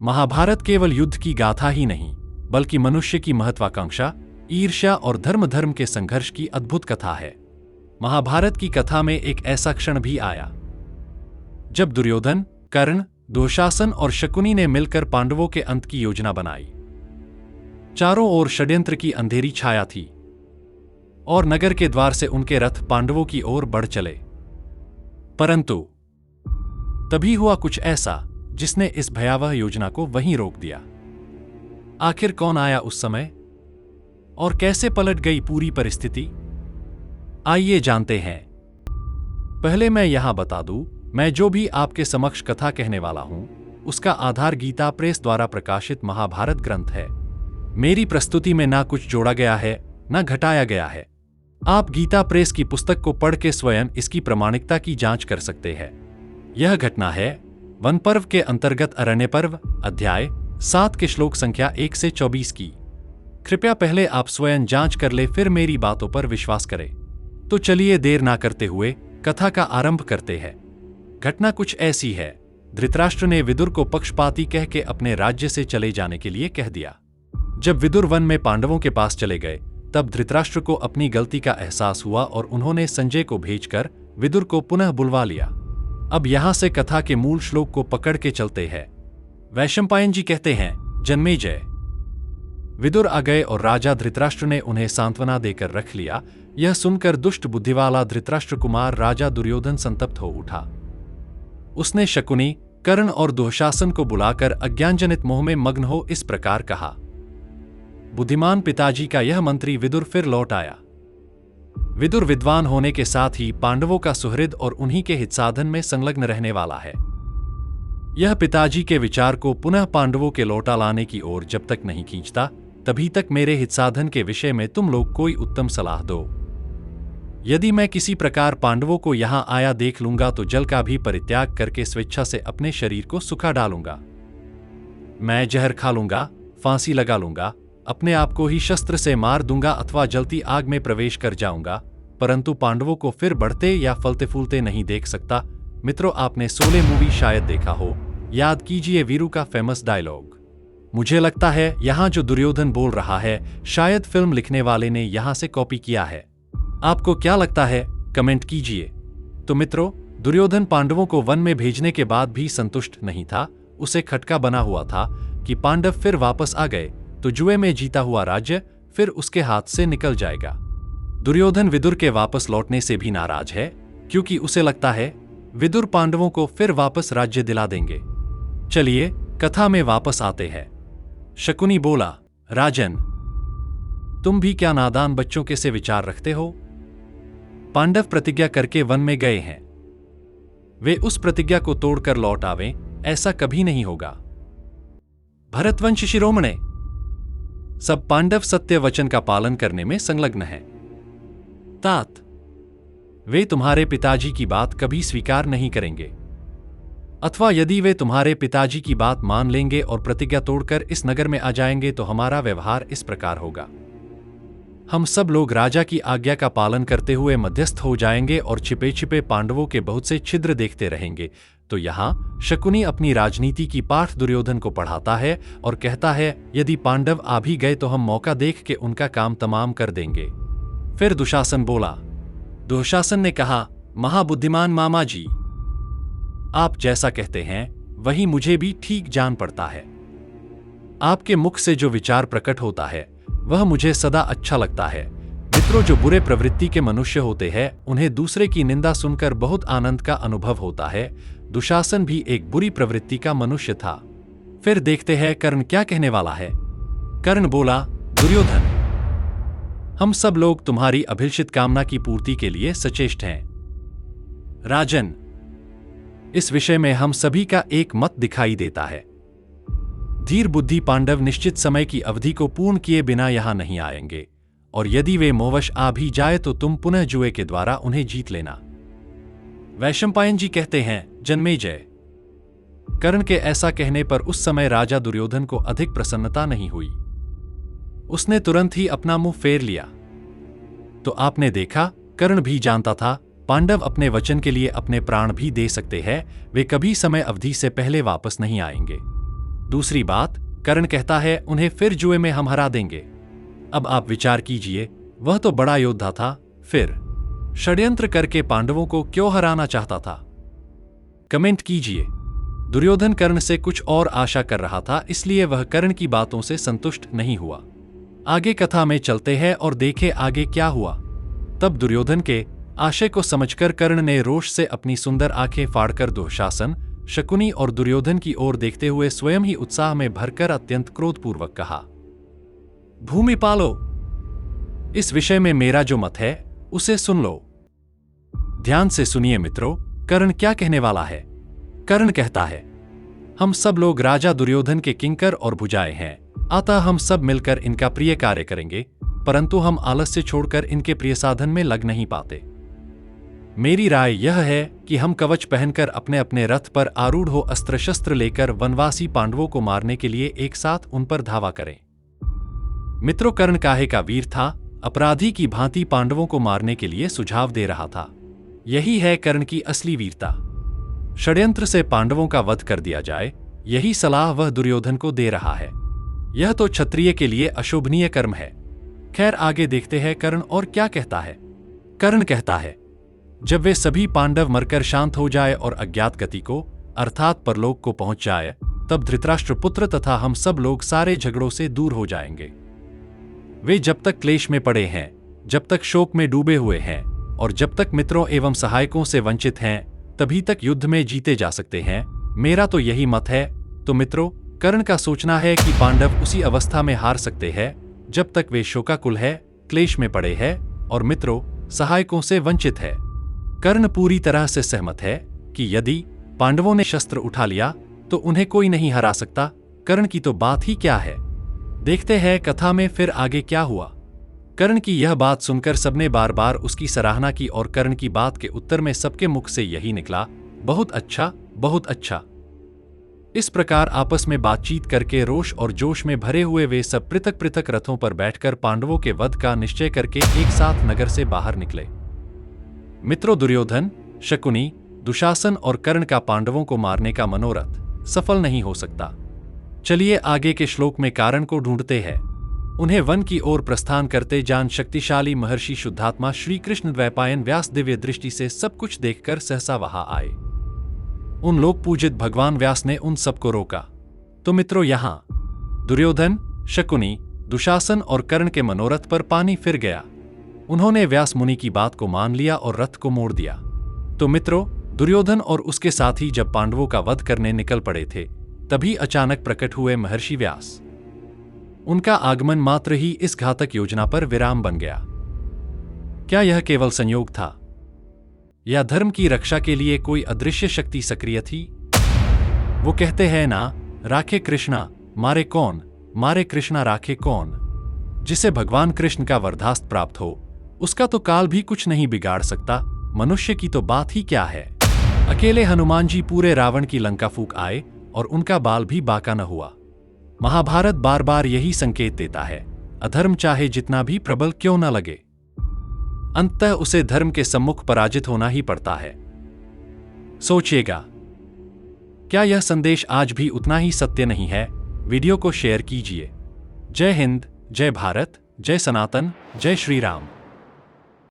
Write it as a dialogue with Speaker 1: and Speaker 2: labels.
Speaker 1: महाभारत केवल युद्ध की गाथा ही नहीं, बल्कि मनुष्य की महत्वाकांक्षा, ईर्ष्या और धर्म के संघर्ष की अद्भुत कथा है। महाभारत की कथा में एक ऐसा क्षण भी आया जब दुर्योधन, कर्ण, दुशासन और शकुनी ने मिलकर पांडवों के अंत की योजना बनाई। चारों ओर षड्यंत्र की अंधेरी छाया थी और नगर के द्वार से उनके रथ पांडवों की ओर बढ़ चले। परंतु तभी हुआ कुछ ऐसा जिसने इस भयावह योजना को वहीं रोक दिया। आखिर कौन आया उस समय और कैसे पलट गई पूरी परिस्थिति? आइए जानते हैं। पहले मैं यहां बता दूं, मैं जो भी आपके समक्ष कथा कहने वाला हूं, उसका आधार गीता प्रेस द्वारा प्रकाशित महाभारत ग्रंथ है। मेरी प्रस्तुति में ना कुछ जोड़ा गया है, ना घटाया गया है। आप गीता प्रेस की पुस्तक को पढ़ के स्वयं इसकी प्रामाणिकता की जांच कर सकते हैं। यह घटना है वन पर्व के अंतर्गत अरण्य पर्व अध्याय 7 के श्लोक संख्या 1 से 24 की। कृपया पहले आप स्वयं जांच कर ले, फिर मेरी बातों पर विश्वास करें। तो चलिए देर ना करते हुए कथा का आरंभ करते हैं। घटना कुछ ऐसी है। धृतराष्ट्र ने विदुर को पक्षपाती कह के अपने राज्य से चले जाने के लिए कह दिया। जब विदुर वन में पांडवों के पास चले गए, तब धृतराष्ट्र को अपनी गलती का एहसास हुआ और उन्होंने संजय को भेजकर विदुर को पुनः बुलवा लिया। अब यहां से कथा के मूल श्लोक को पकड़ के चलते हैं। वैशंपायन जी कहते हैं, जन्मेजय। विदुर आ गए और राजा धृतराष्ट्र ने उन्हें सांत्वना देकर रख लिया। यह सुनकर दुष्ट बुद्धि वाला धृतराष्ट्र कुमार राजा दुर्योधन संतप्त हो उठा। उसने शकुनी, कर्ण और दुशासन को बुलाकर अज्ञानजनित मोह में मग्न हो इस प्रकार कहा। बुद्धिमान पिताजी का यह मंत्री विदुर फिर लौट आया। विदुर विद्वान होने के साथ ही पांडवों का सुहृद और उन्हीं के हितसाधन में संलग्न रहने वाला है। यह पिताजी के विचार को पुनः पांडवों के लौटा लाने की ओर जब तक नहीं खींचता, तभी तक मेरे हितसाधन के विषय में तुम लोग कोई उत्तम सलाह दो। यदि मैं किसी प्रकार पांडवों को यहां आया देख लूंगा तो जल का भी परित्याग करके स्वेच्छा से अपने शरीर को सुखा डालूंगा। मैं जहर खा लूंगा, फांसी लगा लूंगा, अपने आप को ही शस्त्र से मार दूंगा अथवा जलती आग में प्रवेश कर जाऊंगा, परंतु पांडवों को फिर बढ़ते या फलते फूलते नहीं देख सकता। मित्रों, आपने 16 मूवी शायद देखा हो। याद कीजिए वीरू का फेमस डायलॉग। मुझे लगता है यहां जो दुर्योधन बोल रहा है, शायद फिल्म लिखने वाले ने यहां से कॉपी किया है। आपको क्या लगता है? कमेंट कीजिए। तो मित्रों, दुर्योधन पांडवों को वन में भेजने के बाद भी संतुष्ट नहीं था। उसे खटका बना हुआ था कि पांडव फिर वापस आ गए तो जुए में जीता हुआ राज्य फिर उसके हाथ से निकल जाएगा। दुर्योधन विदुर के वापस लौटने से भी नाराज है, क्योंकि उसे लगता है विदुर पांडवों को फिर वापस राज्य दिला देंगे। चलिए कथा में वापस आते हैं। शकुनी बोला, राजन, तुम भी क्या नादान बच्चों के से विचार रखते हो? पांडव प्रतिज्ञा करके वन में गए हैं। वे उस प्रतिज्ञा को तोड़कर लौट आवें, ऐसा कभी नहीं होगा। भरतवंश शिरोमणे, सब पांडव सत्य वचन का पालन करने में संलग्न हैं। तात, वे तुम्हारे पिताजी की बात कभी स्वीकार नहीं करेंगे, अथवा यदि वे तुम्हारे पिताजी की बात मान लेंगे और प्रतिज्ञा तोड़कर इस नगर में आ जाएंगे तो हमारा व्यवहार इस प्रकार होगा। हम सब लोग राजा की आज्ञा का पालन करते हुए मध्यस्थ हो जाएंगे और छिपे छिपे पांडवों के बहुत से छिद्र देखते रहेंगे। तो यहाँ शकुनी अपनी राजनीति की पाठ दुर्योधन को पढ़ाता है और कहता है, यदि पांडव आ भी गए तो हम मौका देख के उनका काम तमाम कर देंगे। फिर दुशासन बोला। दुशासन ने कहा, महाबुद्धिमान मामा जी, आप जैसा कहते हैं वही मुझे भी ठीक जान पड़ता है। आपके मुख से जो विचार प्रकट होता है वह मुझे सदा अच्छा लगता है। मित्रों, जो बुरे प्रवृत्ति के मनुष्य होते हैं उन्हें दूसरे की निंदा सुनकर बहुत आनंद का अनुभव होता है। दुशासन भी एक बुरी प्रवृत्ति का मनुष्य था। फिर देखते हैं कर्ण क्या कहने वाला है। कर्ण बोला, दुर्योधन, हम सब लोग तुम्हारी अभिलषित कामना की पूर्ति के लिए सचेष्ट हैं। राजन, इस विषय में हम सभी का एक मत दिखाई देता है। धीर बुद्धि पांडव निश्चित समय की अवधि को पूर्ण किए बिना यहां नहीं आएंगे, और यदि वे मोहवश आ भी जाए तो तुम पुनः जुए के द्वारा उन्हें जीत लेना। वैशंपायन जी कहते हैं, जन्मेजय। कर्ण के ऐसा कहने पर उस समय राजा दुर्योधन को अधिक प्रसन्नता नहीं हुई। उसने तुरंत ही अपना मुंह फेर लिया। तो आपने देखा, कर्ण भी जानता था पांडव अपने वचन के लिए अपने प्राण भी दे सकते हैं। वे कभी समय अवधि से पहले वापस नहीं आएंगे। दूसरी बात, कर्ण कहता है उन्हें फिर जुए में हम हरा देंगे। अब आप विचार कीजिए, वह तो बड़ा योद्धा था, फिर षड्यंत्र करके पांडवों को क्यों हराना चाहता था? कमेंट कीजिए। दुर्योधन कर्ण से कुछ और आशा कर रहा था, इसलिए वह कर्ण की बातों से संतुष्ट नहीं हुआ। आगे कथा में चलते हैं और देखें आगे क्या हुआ। तब दुर्योधन के आशय को समझकर कर्ण ने रोष से अपनी सुंदर आंखें फाड़कर दुशासन, शकुनी और दुर्योधन की ओर देखते हुए स्वयं ही उत्साह में भरकर अत्यंत क्रोधपूर्वक कहा, भूमिपालो, इस विषय में मेरा जो मत है उसे सुन लो। ध्यान से सुनिए मित्रों, कर्ण क्या कहने वाला है। कर्ण कहता है, हम सब लोग राजा दुर्योधन के किंकर और भुजाए हैं, अतः हम सब मिलकर इनका प्रिय कार्य करेंगे, परंतु हम आलस्य छोड़कर इनके प्रिय साधन में लग नहीं पाते। मेरी राय यह है कि हम कवच पहनकर अपने अपने रथ पर आरूढ़ हो अस्त्र शस्त्र लेकर वनवासी पांडवों को मारने के लिए एक साथ उन पर धावा करें। मित्रों, कर्ण काहे का वीर था, अपराधी की भांति पांडवों को मारने के लिए सुझाव दे रहा था। यही है कर्ण की असली वीरता। षड्यंत्र से पांडवों का वध कर दिया जाए, यही सलाह वह दुर्योधन को दे रहा है। यह तो क्षत्रिय के लिए अशोभनीय कर्म है। खैर, आगे देखते हैं कर्ण और क्या कहता है। कर्ण कहता है, जब वे सभी पांडव मरकर शांत हो जाए और अज्ञात गति को अर्थात परलोक को पहुंच जाए, तब धृतराष्ट्र पुत्र तथा हम सब लोग सारे झगड़ों से दूर हो जाएंगे। वे जब तक क्लेश में पड़े हैं, जब तक शोक में डूबे हुए हैं और जब तक मित्रों एवं सहायकों से वंचित हैं, तभी तक युद्ध में जीते जा सकते हैं। मेरा तो यही मत है। तो मित्रों, कर्ण का सोचना है कि पांडव उसी अवस्था में हार सकते हैं जब तक वे शोकाकुल है, क्लेश में पड़े हैं और मित्रों सहायकों से वंचित है। कर्ण पूरी तरह से सहमत है कि यदि पांडवों ने शस्त्र उठा लिया तो उन्हें कोई नहीं हरा सकता। कर्ण की तो बात ही क्या है। देखते हैं कथा में फिर आगे क्या हुआ। कर्ण की यह बात सुनकर सबने बार बार उसकी सराहना की और कर्ण की बात के उत्तर में सबके मुख से यही निकला, बहुत अच्छा, बहुत अच्छा। इस प्रकार आपस में बातचीत करके रोष और जोश में भरे हुए वे सब पृथक पृथक रथों पर बैठकर पांडवों के वध का निश्चय करके एक साथ नगर से बाहर निकले। मित्रों, दुर्योधन, शकुनी, दुशासन और कर्ण का पांडवों को मारने का मनोरथ सफल नहीं हो सकता। चलिए आगे के श्लोक में कारण को ढूंढते हैं। उन्हें वन की ओर प्रस्थान करते जान शक्तिशाली महर्षि शुद्धात्मा श्री कृष्ण द्वैपायन व्यास दिव्य दृष्टि से सब कुछ देखकर सहसा वहां आए। उन लोक पूजित भगवान व्यास ने उन सबको रोका। तो मित्रों, यहां दुर्योधन, शकुनी, दुशासन और कर्ण के मनोरथ पर पानी फिर गया। उन्होंने व्यास मुनि की बात को मान लिया और रथ को मोड़ दिया। तो मित्रों, दुर्योधन और उसके साथी जब पांडवों का वध करने निकल पड़े थे, तभी अचानक प्रकट हुए महर्षि व्यास। उनका आगमन मात्र ही इस घातक योजना पर विराम बन गया। क्या यह केवल संयोग था या धर्म की रक्षा के लिए कोई अदृश्य शक्ति सक्रिय थी? वो कहते हैं ना, राखे कृष्णा मारे कौन, मारे कृष्णा राखे कौन। जिसे भगवान कृष्ण का वरदास्त्र प्राप्त हो, उसका तो काल भी कुछ नहीं बिगाड़ सकता। मनुष्य की तो बात ही क्या है। अकेले हनुमान जी पूरे रावण की लंका फूंक आए और उनका बाल भी बाका न हुआ। महाभारत बार बार यही संकेत देता है, अधर्म चाहे जितना भी प्रबल क्यों न लगे, अंततः उसे धर्म के सम्मुख पराजित होना ही पड़ता है। सोचिएगा, क्या यह संदेश आज भी उतना ही सत्य नहीं है? वीडियो को शेयर कीजिए। जय हिंद, जय भारत, जय सनातन, जय श्री राम।